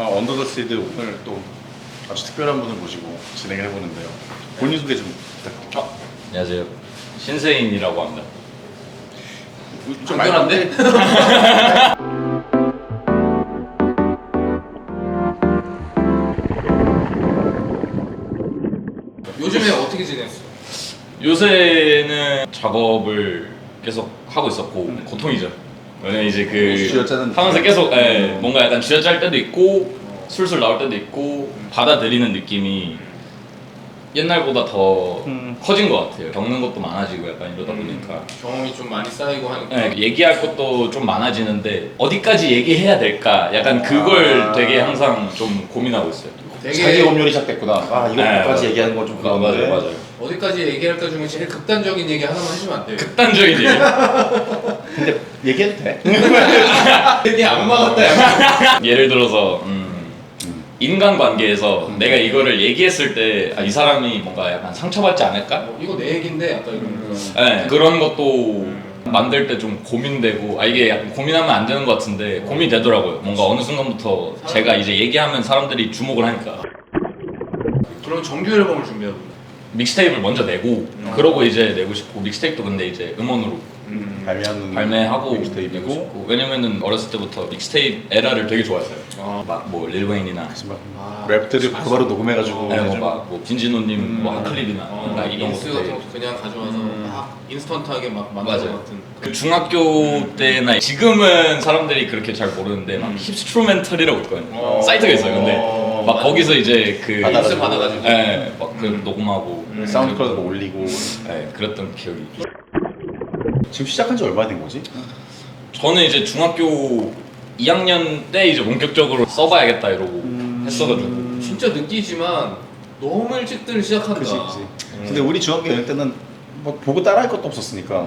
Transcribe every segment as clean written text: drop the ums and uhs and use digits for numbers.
언더 더 시드 오늘 또 아주 특별한 분을 모시고 진행을 해보는데요. 본인 소개 좀 부탁드립니다. 안녕하세요. 신세인이라고 합니다. 좀 안전한데? 요즘에 어떻게 지냈어? 요새는 작업을 계속 하고 있었고 고통이죠. 왜냐면 이제 쥐어짜는 하면서 계속 뭔가 약간 쥐어짤 때도 있고 술술 나올 때도 있고 받아들이는 느낌이 옛날보다 더 커진 것 같아요. 겪는 것도 많아지고 약간 이러다 보니까 경험이 좀 많이 쌓이고 하니까 네, 얘기할 것도 좀 많아지는데 어디까지 얘기해야 될까? 약간 그걸 되게 항상 좀 고민하고 있어요. 되게 자기 법률이 시작됐구나. 이것까지 맞아. 얘기하는 건 좀 그런데. 맞아요. 어디까지 얘기할까 중에 제일 극단적인 얘기 하나만 해주면 안 돼요? 극단적인 얘기. 근데 얘기해도 돼? 되게 악마 같다. 예를 들어서 인간관계에서 내가 이거를 얘기했을 때 이 사람이 뭔가 약간 상처받지 않을까? 이거 내 얘긴데 약간 이런 거. 네, 그런 것도 만들 때 좀 고민되고 이게 약간 고민하면 안 되는 것 같은데 고민되더라고요. 뭔가 어느 순간부터 제가 이제 얘기하면 사람들이 주목을 하니까 그럼 정규 앨범을 준비하고 믹스테이프를 먼저 내고 그러고 이제 내고 싶고 믹스테이프도 근데 이제 음원으로 발매하고 믹스테이프고. 내고 싶고 왜냐면은 어렸을 때부터 믹스테이프 에라를 되게 좋아했어요. 막 뭐 릴웨인이나 랩들을 바로바로 녹음해가지고 뭐 빈지노님, 뭐 하클립이나 나 이런 인스 것도 같은 되게 거 그냥 가져와서 막 인스턴트하게 막 만든 맞아요. 것 같은. 그 중학교 때나 지금은 사람들이 그렇게 잘 모르는데 막 힙스트루멘털이라고 있거든요. 사이트가 있어요. 근데 막 거기서 이제 그 인스 받아가지고. 막 그 녹음하고 사운드클라우드 올리고. 그랬던 기억이. 지금 시작한 지 얼마나 된 거지? 저는 이제 중학교 2학년 때 이제 본격적으로 써봐야겠다 이러고 했어가지고 진짜 느끼지만 너무 일찍들 시작한다. 그치. 근데 우리 중학교 4학년 때는 뭐 보고 따라할 것도 없었으니까.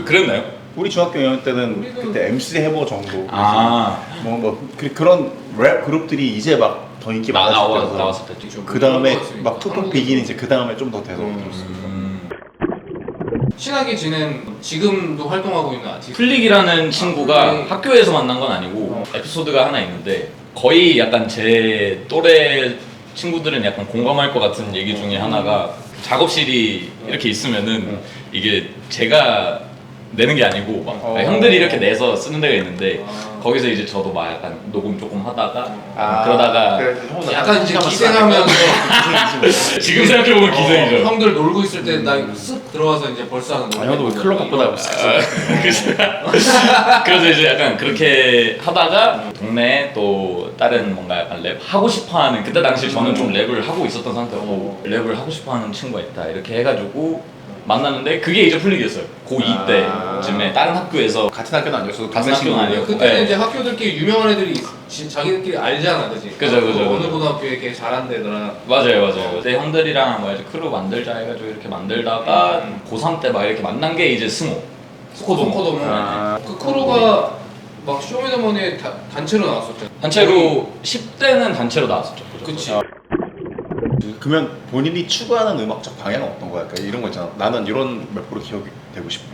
그랬나요? 우리 중학교 4학년 때는 우리는- 그때 MC 해머 정도. 아 그런 랩 그룹들이 이제 막 더 인기 많아질 때라서. 나왔을 때죠. 그 다음에 그런 거 막 투폭 같으니까. 비기는 이제 그 다음에 좀 더 돼서. 친하게 지낸 지금도 활동하고 있는 아티스트. 플릭이라는 친구가 플릭. 학교에서 만난 건 아니고 에피소드가 하나 있는데 거의 약간 제 또래 친구들은 약간 공감할 것 같은 얘기 중에 하나가 작업실이 이렇게 있으면은 이게 제가 내는 게 아니고 막 형들이 이렇게 내서 쓰는 데가 있는데 거기서 이제 저도 막 약간 녹음 조금 하다가 그러다가 약간 이제 기생하면서 지금 생각해보면 기생이죠. 형들 놀고 있을 때 나 쓱 들어와서 이제 벌써 하는 거. 형도 클럽 갔보다 그래서 이제 약간 그렇게 하다가 동네에 또 다른 뭔가 약간 랩 하고 싶어하는 그때 당시 저는 좀 랩을 하고 있었던 상태고 랩을 하고 싶어하는 친구가 있다 이렇게 해가지고 만났는데 그게 이제 플릭이었어요. 고2 때쯤에 다른 학교에서 같은 학교는 아니었어도 같은 학교는 아니었고 그때는 네. 이제 학교들끼리 유명한 애들이 자기들끼리 알잖아, 그지? 그죠. 어느 고등학교에 걔 잘한대더라. 맞아요. 그때 형들이랑 뭐 이제 크루 만들자 해가지고 이렇게 만들다가 고3 때 막 이렇게 만난 게 이제 스코도모. 그 크루가 막 쇼미더머니에 단체로 나왔었잖아. 단체로 10대는 단체로 나왔었죠. 그치. 그러면 본인이 추구하는 음악적 방향은 어떤 거야? 그러니까 이런 거 있잖아. 나는 이런 래퍼로 기억이 되고 싶어.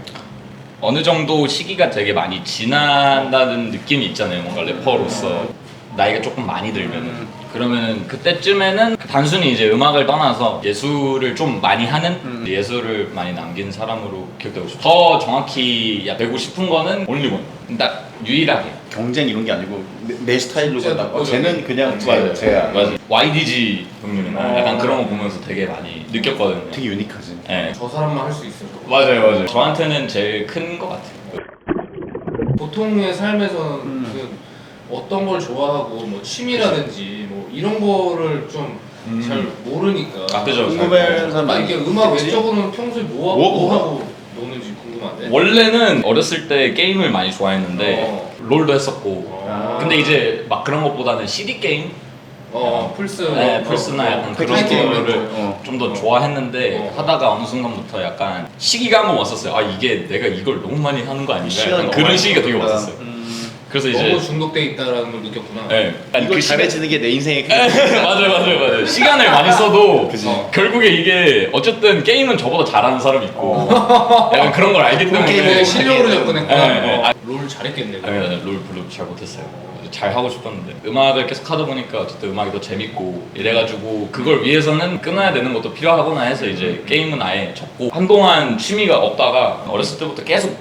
어느 정도 시기가 되게 많이 지난다는 느낌이 있잖아요. 뭔가 래퍼로서 나이가 조금 많이 들면은 그러면은 그때쯤에는 단순히 이제 음악을 떠나서 예술을 좀 많이 하는 예술을 많이 남긴 사람으로 기억되고 싶어요. 더 정확히 되고 싶은 거는 온리원. 딱 유일하게. 경쟁 이런 게 아니고 내 스타일로 진짜 간다. 맞아. 쟤는 그냥 맞아요. 쟤야. YDG 동료나 약간 그런 거 보면서 되게 많이 느꼈거든요. 되게 유니크하지. 네. 저 사람만 할 수 있을 거. 맞아요. 저한테는 제일 큰 것 같아요. 보통의 삶에서는 그 어떤 걸 좋아하고 뭐 취미라든지 뭐 이런 거를 좀 잘 모르니까. 그죠. 궁금해하는 사람 많이 이게 음악 있겠지? 외적으로는 평소에 뭐 하고 노는지 궁금한데. 원래는 어렸을 때 게임을 많이 좋아했는데 롤도 했었고 근데 이제 막 그런 것보다는 CD 게임? 플스. 플스나 약간 그런 패키지 거를 게임을 좀 더 좋아했는데 하다가 어느 순간부터 약간 시기가 한번 왔었어요. 이게 내가 이걸 너무 많이 하는 거 아닌가? 시간이 약간 너무 그런 많이 시기가 되게 걸린다. 왔었어요. 그래서 이제 너무 중독돼 있다라는 걸 느꼈구나. 이걸 잘해지는 게 내 인생의 맞아요. 시간을 많이 써도 그치. 결국에 이게 어쨌든 게임은 저보다 잘하는 사람이 있고 약간 그런 걸 알기 때문에 게임에 실력으로 접근했구나. 네. 롤 잘했겠네. 롤 별로 잘 못했어요. 잘 하고 싶었는데 음악을 계속 하다 보니까 어쨌든 음악이 더 재밌고 이래가지고 그걸 위해서는 끊어야 되는 것도 필요하구나 해서 이제 게임은 아예 접고 한동안 취미가 없다가 어렸을 때부터 계속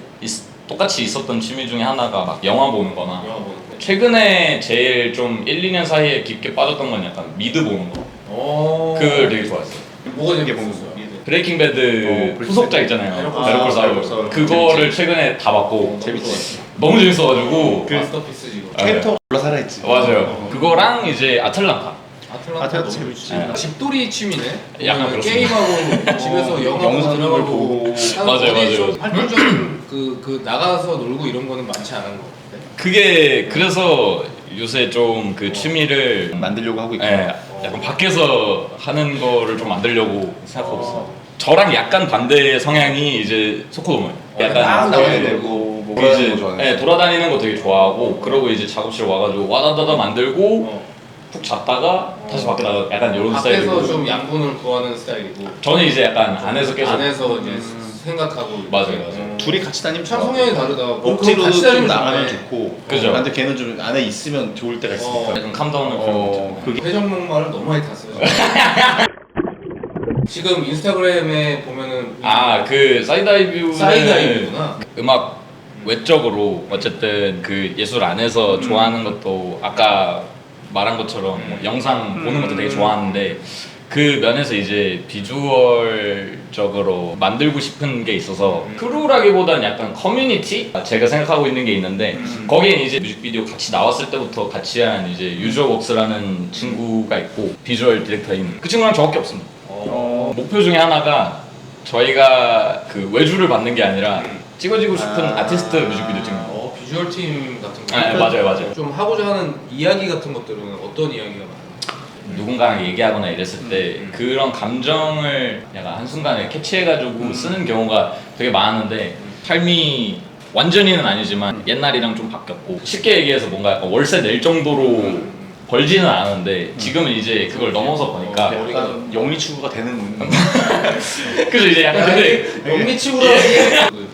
똑같이 있었던 취미 중에 하나가 막 영화 보는 거나 영화 보는 거. 최근에 제일 좀 1, 2년 사이에 깊게 빠졌던 건 약간 미드 보는 거 그걸 되게 좋아했어요. 뭐가 이게 재밌었어요? 브레이킹 배드 후속작 있잖아요. 베르콜 사울. 그거를 최근에 다 봤고 재밌지. 너무 재밌어가지고 마스터피스 지금. 캐릭터가 올라 살아있지. 맞아요. 그거랑 이제 아틀란타. 아틀란타 너무 재밌지. 재밌지. 집돌이 취미네. 약간 보면은 그렇습니다. 게임하고 집에서 영화 보고 영상을 드라마 보고. 보고. 맞아요, 어디 좀 맞아요. 활동적인 그 나가서 놀고 이런 거는 많지 않은 것 같아. 그게 그래서 요새 좀 그 취미를 만들려고 하고 있고. 예, 약간 밖에서 하는 거를 좀 만들려고 생각하고 있어요. 저랑 약간 반대의 성향이 이제 소코도모예요. 딱 나와야 예, 되고 뭐 이제 그런 거 좋아해. 예, 돌아다니는 거 되게 좋아하고 그러고 이제 작업실 와가지고 와다다다 만들고 푹 잤다가 다시 밖에 나가 약간 이런 밖에서 스타일이고 좀 양분을 구하는 스타일이고 저는 이제 약간 안에서 계속 안에서 이제 생각하고 맞아요. 둘이 같이 다니면 참 좋아. 성향이 다르다. 억지로 같이 좀 다니면 나가면 좋네. 좋고. 그죠. 근데 걔는 좀 안에 있으면 좋을 때가 있으니까. 약간 캄다운을 필요하죠. 그게 회전목 말을 너무 많이 탔어요. 지금 인스타그램에 보면은 그 사이다이뷰는 사이다이브구나. 음악 외적으로 어쨌든 그 예술 안에서 좋아하는 것도 아까 말한 것처럼 뭐 영상 보는 것도 되게 좋아하는데 그 면에서 이제 비주얼적으로 만들고 싶은 게 있어서 크루라기보다는 약간 커뮤니티? 제가 생각하고 있는 게 있는데 거기에 이제 뮤직비디오 같이 나왔을 때부터 같이 한 이제 유저웍스라는 친구가 있고 비주얼 디렉터인 그 친구랑 저밖에 없습니다. 목표 중에 하나가 저희가 그 외주를 받는 게 아니라 찍어지고 싶은 아티스트 뮤직비디오 찍는 거. 비주얼 팀 같은 거. 네, 맞아요. 좀 하고자 하는 이야기 같은 것들은 어떤 이야기가 많아요? 누군가랑 얘기하거나 이랬을 때 그런 감정을 약간 한순간에 캐치해가지고 쓰는 경우가 되게 많은데 삶이 완전히는 아니지만 옛날이랑 좀 바뀌었고 쉽게 얘기해서 뭔가 약간 월세 낼 정도로 벌지는 않았는데 지금은 이제 그걸 넘어서 보니까 약간 영리 추구가 되는. 그래서 이제 약간 근데 영미치고라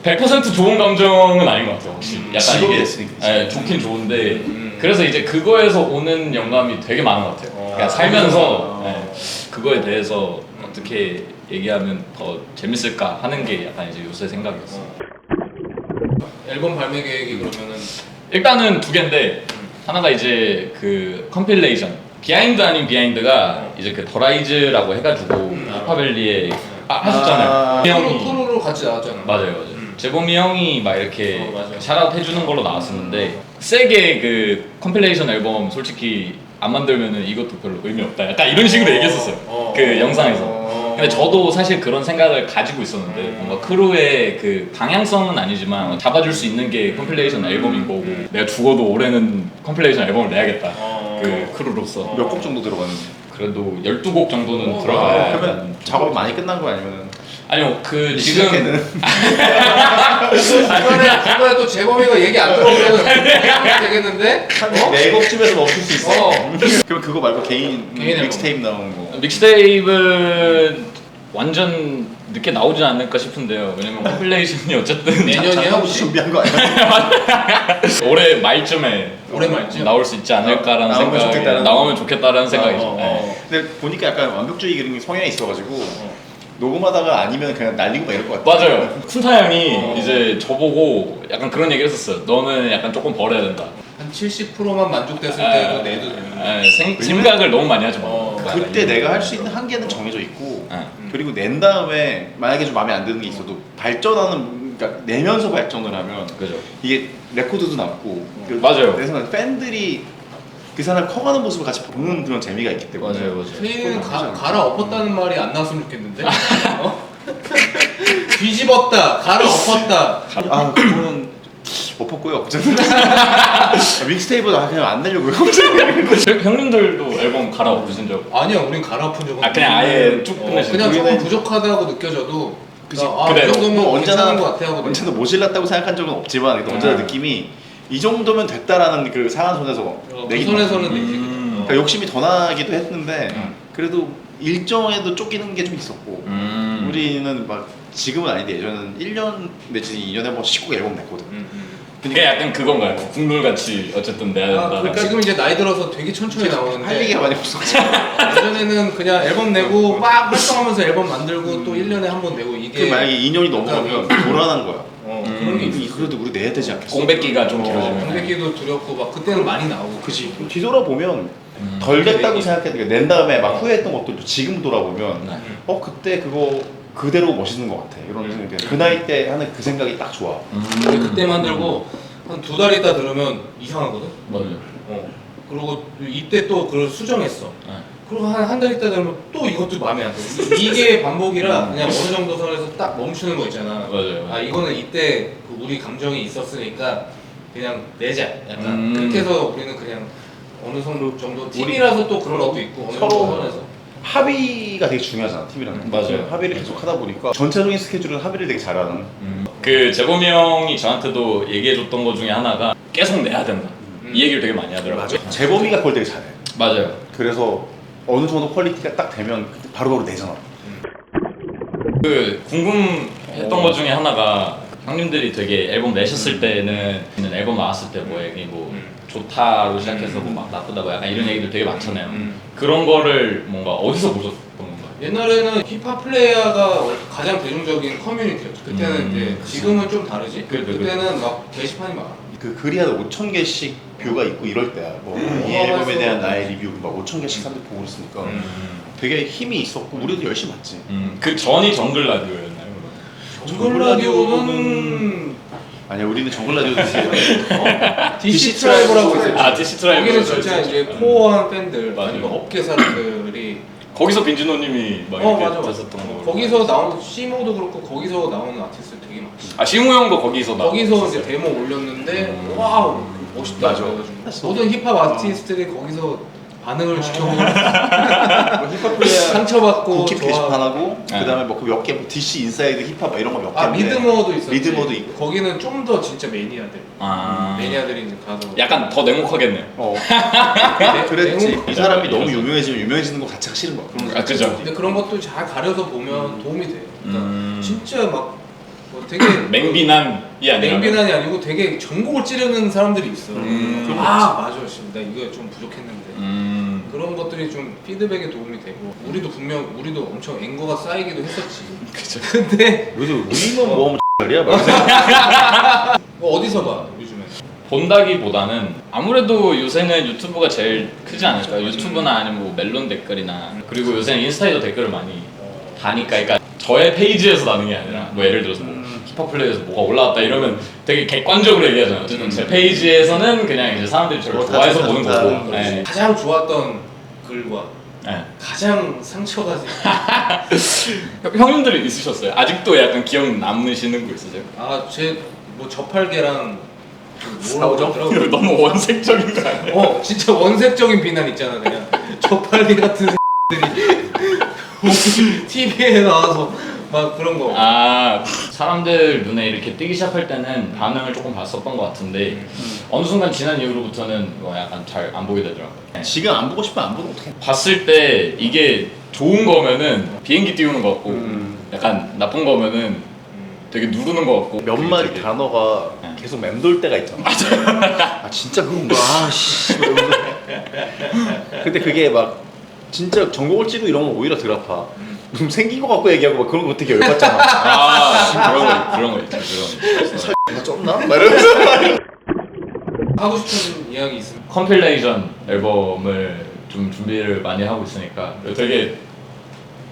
100% 좋은 감정은 아닌 것 같아요 혹시 약간 직업이 이게 됐으니까. 네, 좋긴 좋은데 그래서 이제 그거에서 오는 영감이 되게 많은 것 같아요 그러니까 살면서 네, 그거에 대해서 어떻게 얘기하면 더 재밌을까 하는 게 약간 이제 요새 생각이었어요 앨범 발매 계획이 그러면은 일단은 두 개인데 하나가 이제 그 컴필레이션 비하인드 아닌 비하인드가 이제 그 더라이즈라고 해가지고 힙합밸리에 하셨잖아요 형이 프로로 같이 나왔잖아. 맞아요. 재범이 형이 막 이렇게 맞아요. 샤라웃 해주는 걸로 나왔었는데 세게 그 컴필레이션 앨범 솔직히 안 만들면은 이것도 별로 의미 없다. 약간 이런 식으로 얘기했었어요. 그 영상에서. 근데 저도 사실 그런 생각을 가지고 있었는데 뭔가 크루의 그 방향성은 아니지만 잡아줄 수 있는 게 컴필레이션 앨범인 거고 내가 죽어도 올해는 컴필레이션 앨범을 내야겠다. 그 크루로서. 몇 곡 정도 들어가는지. 그래도 12곡 정도는 들어가야 그러면 약간 작업이 많이 끝난 거 아니면은? 아니요 그 지금 중간에 또 재범이가 얘기 안 들어오면 되겠는데? 네 곡쯤에서 멈출 수 있어. 어. 그럼 그거 말고 개인 개인 믹스테이프 나온 거. 믹스테이프는 완전 늦게 나오지 않을까 싶은데요. 왜냐면 컴필레이션이 어쨌든 내년이야 혹시? 준비한 거 아니야? 올해 말쯤에 올해 말쯤? 나올 수 있지 않을까라는 나오면 생각이 좋겠다는 나오면 좋겠다라는 생각이죠. 네. 근데 보니까 약간 완벽주의 그런 성향이 있어가지고 녹음하다가 아니면 그냥 날리고 막 이럴 것 같아. 맞아요. 쿤타 형이 이제 저보고 약간 그런 얘기를 했었어요. 너는 약간 조금 버려야 된다. 한 70%만 만족됐을 때도 내도 되는. 생각을 너무 많이 하지 마. 그때 내가 할 수 있는 한계는 정해져 있고 그리고 낸 다음에 만약에 좀 마음에 안 드는 게 있어도 발전하는 그러니까 내면서 발전을 하면 그죠. 이게 레코드도 남고 맞아요. 내 생각에 팬들이 그 사람 커가는 모습을 같이 보는 그런 재미가 있기 때문에 세인은 갈아 엎었다는 말이 안 나왔으면 좋겠는데? 어? 뒤집었다, 갈아 엎었다. 아 그거는 엎었고요 어쨌든 믹스테이프도 그냥 안 내려고요. 형님들도 앨범 갈아엎으신 적? 아니야, 우린 갈아 엎은 적은 그냥 아예 쭉 끝내신 그냥 조금 우리는- 부족하다고 느껴져도 그치. 그래, 이 정도면 뭐 괜찮은 것 같아 하고 언제나 모질랐다고 생각한 적은 없지만 그래도 언제나 느낌이 이 정도면 됐다라는 그 상한 손에서 그 내기 손에서는 내지. 그러니까 욕심이 더 나기도 했는데 그래도 일정에도 쫓기는 게 좀 있었고 우리는 막 지금은 아닌데 예전에는 1년 내지 2년에 한 번씩 꼭 앨범 냈거든. 그게 약간 그건가요? 국룰같이 어쨌든 내야 된다. 그러니까 지금 이제 나이 들어서 되게 천천히 나오는데 할 얘기가 많이 없어가지고. 예전에는 그냥 앨범 내고 막 활동하면서 앨범 만들고 또 1년에 한 번 내고 이게 만약에 2년이 넘어가면 불안한 거야. 그런 게 있어. 그래도 우리 내야 되지 않겠어? 공백기가 좀 길어지면. 공백기도 두렵고 막 그때는 많이 나오고. 그치. 뒤돌아보면 덜 됐다고 생각했는데 낸 다음에 막 후회했던 것들도 지금 돌아보면 그때 그거 그대로 멋있는 것 같아. 이런 생각이 그 나이 때 하는 그 생각이 딱 좋아. 근데 그때 만들고 한 2달 있다 들으면 이상하거든. 맞아요. 그리고 이때 또 그걸 수정했어. 네. 그리고 한 달 있다 들으면 또 이것도 마음에 안 들어. 이게 반복이라 그냥 어느 정도 선에서 딱 멈추는 거 있잖아. 맞아요. 아 이거는 이때 그 우리 감정이 있었으니까 그냥 내자. 약간 그렇게 해서 우리는 그냥 어느 정도 팀이라서 또 그런 것도 있고 어느 정도 서로 선에서. 합의가 되게 중요하잖아, 팀이랑. 맞아요. 합의를 계속 하다 보니까 전체적인 스케줄은 합의를 되게 잘하는. 그 재범이 형이 저한테도 얘기해줬던 것 중에 하나가 계속 내야 된다. 이 얘기를 되게 많이 하더라고요. 맞아. 재범이가 그걸 되게 잘해. 맞아요. 그래서 어느 정도 퀄리티가 딱 되면 바로바로 내잖아. 그 궁금했던 것 중에 하나가 형님들이 되게 앨범 내셨을 때는 앨범 나왔을 때 뭐 얘기 뭐 좋다로 시작해서 뭐 막 나쁘다고 약간 이런 얘기들 되게 많잖아요. 그런 거를 뭔가 어디서 보셨던 건가요? 옛날에는 힙합 플레이어가 가장 대중적인 커뮤니티였죠. 그때는 이제 지금은 좀 다르지. 그때는 막 게시판이 많아. 그 글이 한 5,000개씩 뷰가 있고 이럴 때야. 이 앨범에 대한 나의 리뷰 막 5,000개씩 사람들이 보고 있으니까 되게 힘이 있었고 우리도 열심히 봤지. 그 전이 정글 라디오였나요? 정글 라디오는 아니야, 우리는 정글 라디오 DC 트라이브라고 있어요. 아, DC 트라이브. 거기는 진짜 이제 코어한 팬들 맞아요. 아니면 업계 사람들이 거기서 빈준호님이 막 이렇게 됐었던 거. 거기서 나온 시모도 그렇고 거기서 나오는 아티스트 되게 많지. 아 시무 형도 거기서 나. 거기서 이제 데모 올렸는데 와우 멋있다. 맞아. 그래가지고 모든 힙합 아티스트들이 거기서 반응을 시켜보고 힙합 플레이어 상처받고 국힙 좋아. 게시판하고 네. 그다음에 뭐 몇 개 DC 인사이드 힙합 막 이런 거 몇 개. 아 리드머도 있었지. 리드머도 있고. 거기는 좀 더 진짜 매니아들. 아. 매니아들이 이제 가서 약간 더 냉혹하겠네요. 그랬지. 냉혹- 이 사람이 너무 유명해지면 유명해지는 거 자체가 싫은 거야. 그런 거 아 그죠. 근데 그런 것도 잘 가려서 보면 도움이 돼요. 그러니까 진짜 막 뭐 되게 맹비난이 아니라. 맹비난이 아니고 되게 전곡을 찌르는 사람들이 있어. 그런 거 아 맞아, 나 이거 좀 부족했는데. 음. 그런 것들이 좀 피드백에 도움이 되고 우리도 분명 우리도 엄청 앵거가 쌓이기도 했었지. 그죠. 근데 그래서 우리만 뭐 X이야 막. 뭐 어디서 봐 요즘에? 본다기보다는 아무래도 요새는 유튜브가 제일 크지 않을까요? 유튜브나 아니면 뭐 멜론 댓글이나 그리고 요새는 인스타에도 댓글을 많이 다니까 그러니까 저의 페이지에서 나는 게 아니라 뭐 예를 들어서 뭐 힙합 플레이에서 뭐가 올라왔다 이러면 되게 객관적으로 얘기하잖아요. 어쨌든 제 페이지에서는 그냥 이제 사람들이 저를 뭐 다 좋아해서 좋다, 보는 좋다. 거고. 네. 가장 좋았던 글과 네. 가장 상처가 형님들이 있으셨어요? 아직도 약간 기억 남으시는 거 있으세요? 아제뭐 저팔계랑 싸우죠? 이거 너무 원색적인 거 아니에요? 진짜 원색적인 비난 있잖아 그냥 저팔계 같은 새들이 TV에 나와서 막 그런 거. 아 사람들 눈에 이렇게 띄기 시작할 때는 반응을 조금 봤었던 것 같은데 어느 순간 지난 이후로부터는 뭐 약간 잘 안 보게 되더라고요. 지금 안 보고 싶으면 안 보면 어떡해. 봤을 때 이게 좋은 거면은 비행기 띄우는 거 같고 약간 나쁜 거면은 되게 누르는 거 같고 몇 마디 단어가 네. 계속 맴돌 때가 있잖아. 아 진짜 그런가? 아씨. 근데 그게 막 진짜 전곡을 찌르고 이런 건 오히려 덜 아파. 좀 생긴 거 갖고 얘기하고 막 그런 거 되게 열받잖아. 아 그런 거 있죠. 그런 거. 내가 쪘나? 막 이러면서. 하고 싶은 이야기 있으면 컴필레이션 앨범을 좀 준비를 많이 하고 있으니까 되게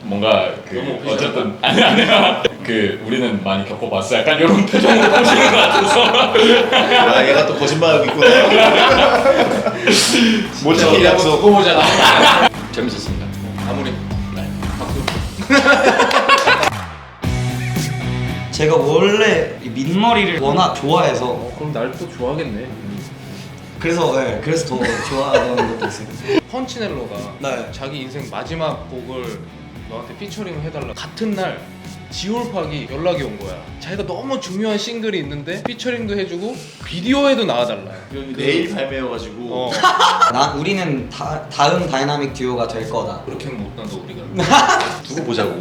뭔가 그 너무 오피셜하다. 어쨌든 아니야 그 우리는 많이 겪어봤어 약간 이런 표정으로 보시는 것 같아서 아 얘가 또 거짓말하고 있구나. 못 지킬 약속. 두고 보자. 재밌었습니다. 아무리 네. 박수. 제가 원래 이 민머리를 워낙 좋아해서 그럼 날 또 좋아하겠네. 그래서 그래서 더 좋아하는 것도 있어요. 펀치넬로가 네. 자기 인생 마지막 곡을 너한테 피처링을 해달라. 같은 날 지올팍이 연락이 온 거야. 자기가 너무 중요한 싱글이 있는데 피처링도 해주고 비디오에도 나와달라. 내일 발매여가지고. 우리는 다음 다이나믹 듀오가 될 거다. 그렇게는 못한다 우리가. 두고 보자고.